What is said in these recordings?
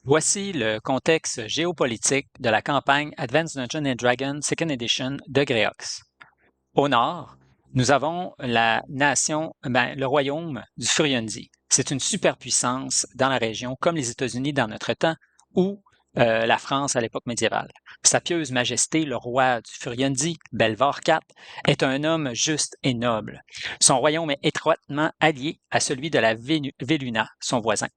Voici le contexte géopolitique de la campagne Advanced Dungeons & Dragons 2nd Edition de Greox. Au nord, nous avons le royaume du Furiondii. C'est une superpuissance dans la région, comme les États-Unis dans notre temps, ou la France à l'époque médiévale. Sa pieuse majesté, le roi du Furiondii, Belvar IV, est un homme juste et noble. Son royaume est étroitement allié à celui de la Véluna, son voisin.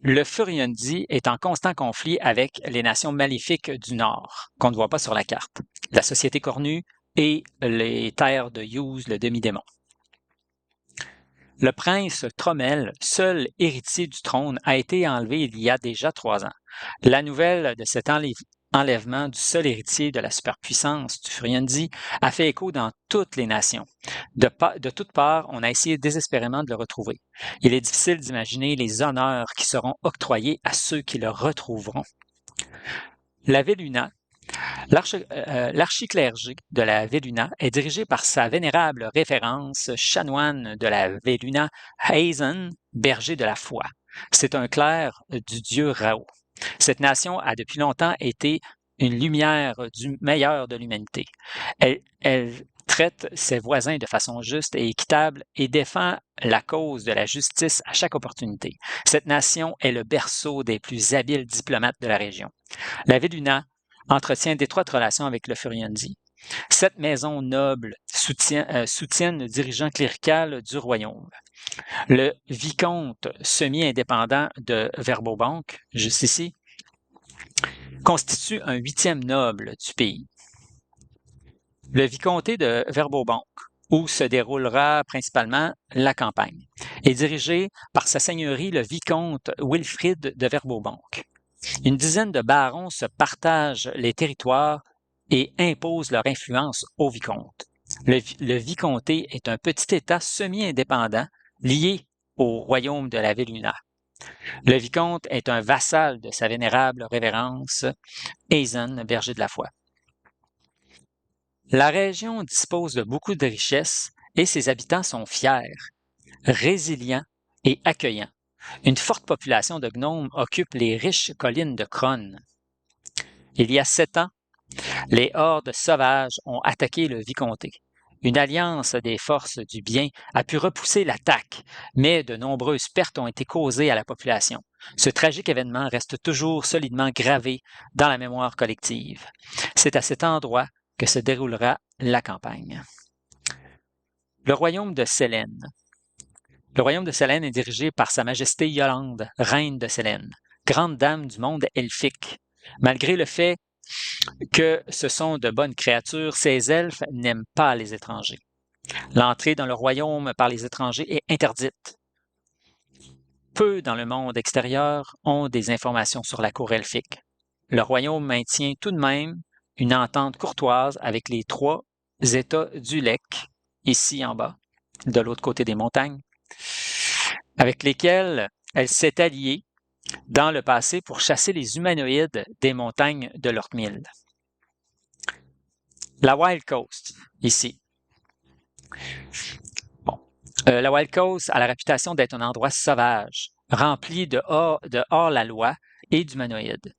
Le Furiondii est en constant conflit avec les nations maléfiques du Nord, qu'on ne voit pas sur la carte, la Société Cornue et les terres de Yuz, le demi-démon. Le prince Tromel, seul héritier du trône, a été enlevé il y a déjà 3 ans. La nouvelle de cet enlèvement du seul héritier de la superpuissance du Furiondii a fait écho dans toutes les nations. De toutes parts, on a essayé désespérément de le retrouver. Il est difficile d'imaginer les honneurs qui seront octroyés à ceux qui le retrouveront. La Véluna, l'archiclérgé de la Véluna est dirigé par sa vénérable référence chanoine de la Véluna, Hazen, berger de la foi. C'est un clerc du dieu Rao. Cette nation a depuis longtemps été une lumière du meilleur de l'humanité. Elle traite ses voisins de façon juste et équitable et défend la cause de la justice à chaque opportunité. Cette nation est le berceau des plus habiles diplomates de la région. La Véluna entretient d'étroites relations avec le Furiondii. Cette maison noble soutient le dirigeant clérical du royaume. Le vicomte semi-indépendant de Verbobank, juste ici, constitue un 8e noble du pays. Le vicomté de Verbobank, où se déroulera principalement la campagne, est dirigé par sa seigneurie le vicomte Wilfrid de Verbobank. Une dizaine de barons se partagent les territoires et imposent leur influence au vicomte. Le vicomté est un petit État semi-indépendant lié au royaume de la Véluna. Le vicomte est un vassal de sa vénérable révérence Hazen, berger de la foi. La région dispose de beaucoup de richesses et ses habitants sont fiers, résilients et accueillants. Une forte population de gnomes occupe les riches collines de Kron. Il y a 7 ans, les hordes sauvages ont attaqué le vicomté. Une alliance des forces du bien a pu repousser l'attaque, mais de nombreuses pertes ont été causées à la population. Ce tragique événement reste toujours solidement gravé dans la mémoire collective. C'est à cet endroit que se déroulera la campagne. Le royaume de Sélène. Le royaume de Sélène est dirigé par Sa Majesté Yolande, reine de Sélène, grande dame du monde elfique. Malgré le fait que ce sont de bonnes créatures, ces elfes n'aiment pas les étrangers. L'entrée dans le royaume par les étrangers est interdite. Peu dans le monde extérieur ont des informations sur la cour elfique. Le royaume maintient tout de même une entente courtoise avec les 3 États du Lec, ici en bas, de l'autre côté des montagnes, avec lesquels elle s'est alliée dans le passé pour chasser les humanoïdes des montagnes de Lortmild. La Wild Coast, ici. La Wild Coast a la réputation d'être un endroit sauvage, rempli de hors-la-loi et d'humanoïdes.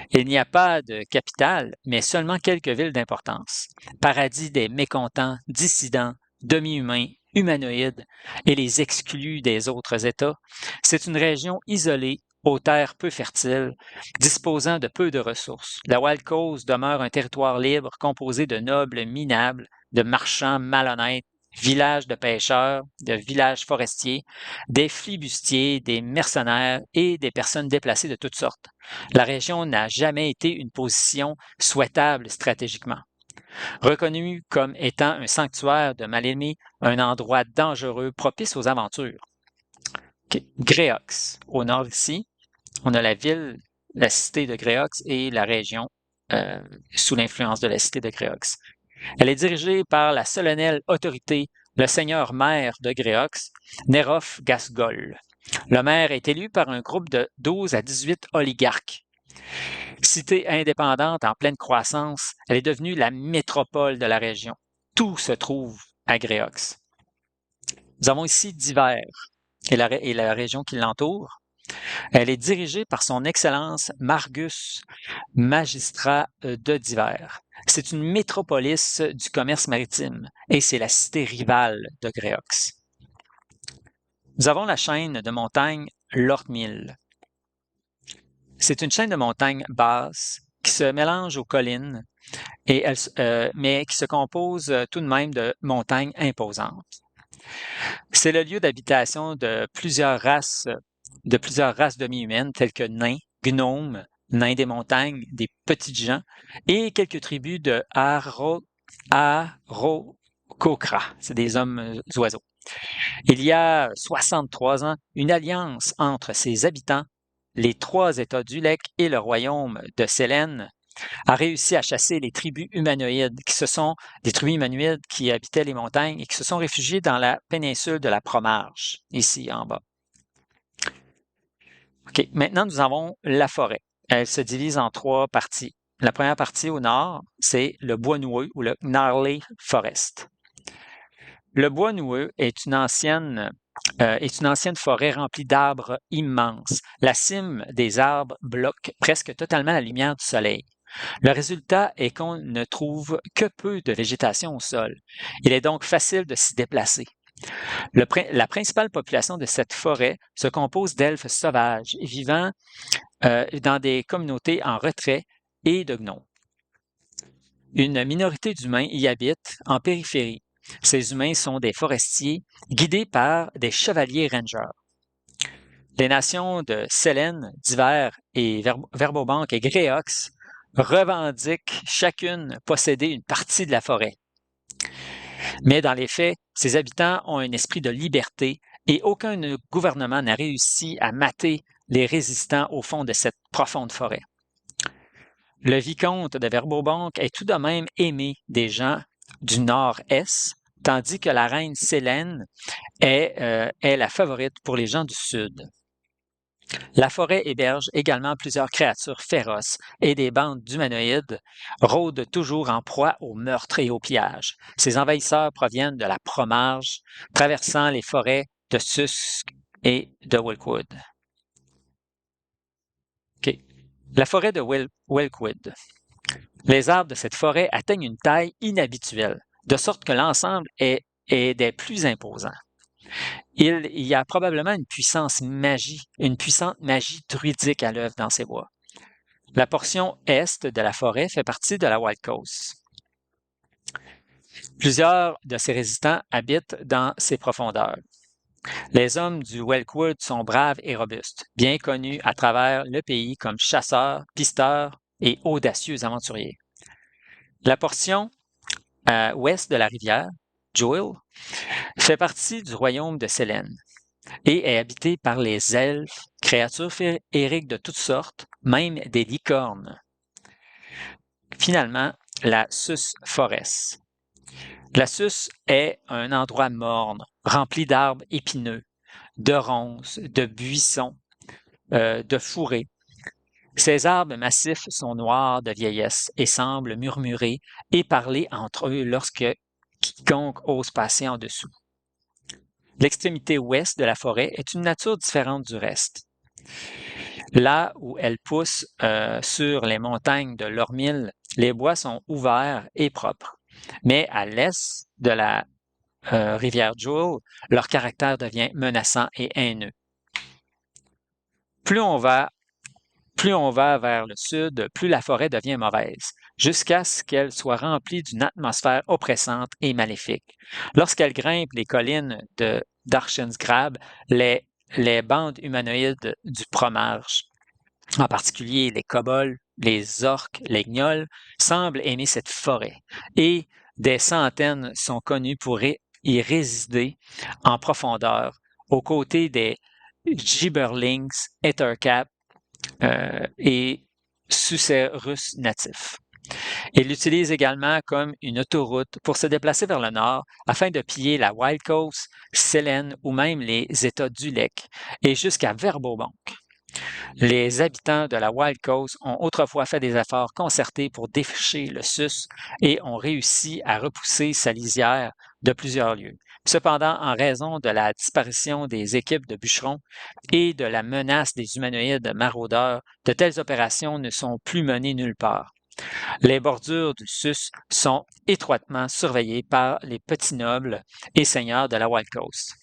Il n'y a pas de capitale, mais seulement quelques villes d'importance. Paradis des mécontents, dissidents, demi-humains, humanoïdes et les exclus des autres États, c'est une région isolée, aux terres peu fertiles, disposant de peu de ressources. La Wild Coast demeure un territoire libre composé de nobles minables, de marchands malhonnêtes, villages de pêcheurs, de villages forestiers, des flibustiers, des mercenaires et des personnes déplacées de toutes sortes. La région n'a jamais été une position souhaitable stratégiquement. Reconnue comme étant un sanctuaire de mal-aimés, un endroit dangereux propice aux aventures. Greox, au nord ici, on a la ville, la cité de Greox et la région sous l'influence de la cité de Greox. Elle est dirigée par la solennelle autorité, le seigneur maire de Greox, Nerof Gasgol. Le maire est élu par un groupe de 12 à 18 oligarques. Cité indépendante en pleine croissance, elle est devenue la métropole de la région. Tout se trouve à Greox. Nous avons ici Divers et la région qui l'entoure. Elle est dirigée par son Excellence Margus, magistrat de Divers. C'est une métropolis du commerce maritime et c'est la cité rivale de Gréox. Nous avons la chaîne de montagnes Lortmil. C'est une chaîne de montagnes basses qui se mélange aux collines, mais qui se compose tout de même de montagnes imposantes. C'est le lieu d'habitation de plusieurs races demi-humaines telles que nains, gnomes, nains des montagnes, des petites gens et quelques tribus de Arokokra, c'est des hommes oiseaux. Il y a 63 ans, une alliance entre ses habitants, les 3 États d'Ulek et le royaume de Sélène, a réussi à chasser les tribus humanoïdes, des tribus humanoïdes qui habitaient les montagnes et qui se sont réfugiés dans la péninsule de la Promarge, ici en bas. OK, maintenant nous avons la forêt. Elle se divise en 3 parties. La première partie au nord, c'est le bois noueux ou le Gnarly Forest. Le bois noueux est une ancienne forêt remplie d'arbres immenses. La cime des arbres bloque presque totalement la lumière du soleil. Le résultat est qu'on ne trouve que peu de végétation au sol. Il est donc facile de s'y déplacer. La principale population de cette forêt se compose d'elfes sauvages vivant dans des communautés en retrait et de gnomes. Une minorité d'humains y habite en périphérie. Ces humains sont des forestiers guidés par des chevaliers rangers. Les nations de Sélène, Divers et Verbobank et Gréox revendiquent chacune posséder une partie de la forêt. Mais dans les faits, ces habitants ont un esprit de liberté et aucun gouvernement n'a réussi à mater les résistants au fond de cette profonde forêt. Le vicomte de Verbobank est tout de même aimé des gens du nord-est, tandis que la reine Sélène est la favorite pour les gens du sud. La forêt héberge également plusieurs créatures féroces et des bandes d'humanoïdes rôdent toujours en proie au meurtre et au pillage. Ces envahisseurs proviennent de la Promarge, traversant les forêts de Susk et de Wilkwood. Okay. La forêt de Wilkwood. Les arbres de cette forêt atteignent une taille inhabituelle, de sorte que l'ensemble est des plus imposants. Il y a probablement une puissante magie druidique à l'œuvre dans ces bois. La portion est de la forêt fait partie de la Wild Coast. Plusieurs de ces résistants habitent dans ces profondeurs. Les hommes du Welkwood sont braves et robustes, bien connus à travers le pays comme chasseurs, pisteurs et audacieux aventuriers. La portion ouest de la rivière, Joel, fait partie du royaume de Sélène et est habitée par les elfes, créatures féeriques de toutes sortes, même des licornes. Finalement, la Sus Forest. La Sus est un endroit morne, rempli d'arbres épineux, de ronces, de buissons, de fourrés. Ces arbres massifs sont noirs de vieillesse et semblent murmurer et parler entre eux lorsque quiconque ose passer en dessous. L'extrémité ouest de la forêt est une nature différente du reste. Là où elle pousse sur les montagnes de Lormil, les bois sont ouverts et propres. Mais à l'est de la rivière Joel, leur caractère devient menaçant et haineux. Plus on va vers le sud, plus la forêt devient mauvaise, jusqu'à ce qu'elle soit remplie d'une atmosphère oppressante et maléfique. Lorsqu'elle grimpe les collines de Darchensgrab, les bandes humanoïdes du Promarge, en particulier les kobolds, les orques, les gnolls, semblent aimer cette forêt, et des centaines sont connus pour y résider en profondeur, aux côtés des Gibberlings, Ettercap et Sucerus natifs. Il l'utilise également comme une autoroute pour se déplacer vers le nord afin de piller la Wild Coast, Sélène ou même les États d'Ulek et jusqu'à Verbobank. Les habitants de la Wild Coast ont autrefois fait des efforts concertés pour défricher le Sus et ont réussi à repousser sa lisière de plusieurs lieues. Cependant, en raison de la disparition des équipes de bûcherons et de la menace des humanoïdes maraudeurs, de telles opérations ne sont plus menées nulle part. Les bordures du Sus sont étroitement surveillées par les petits nobles et seigneurs de la Wild Coast.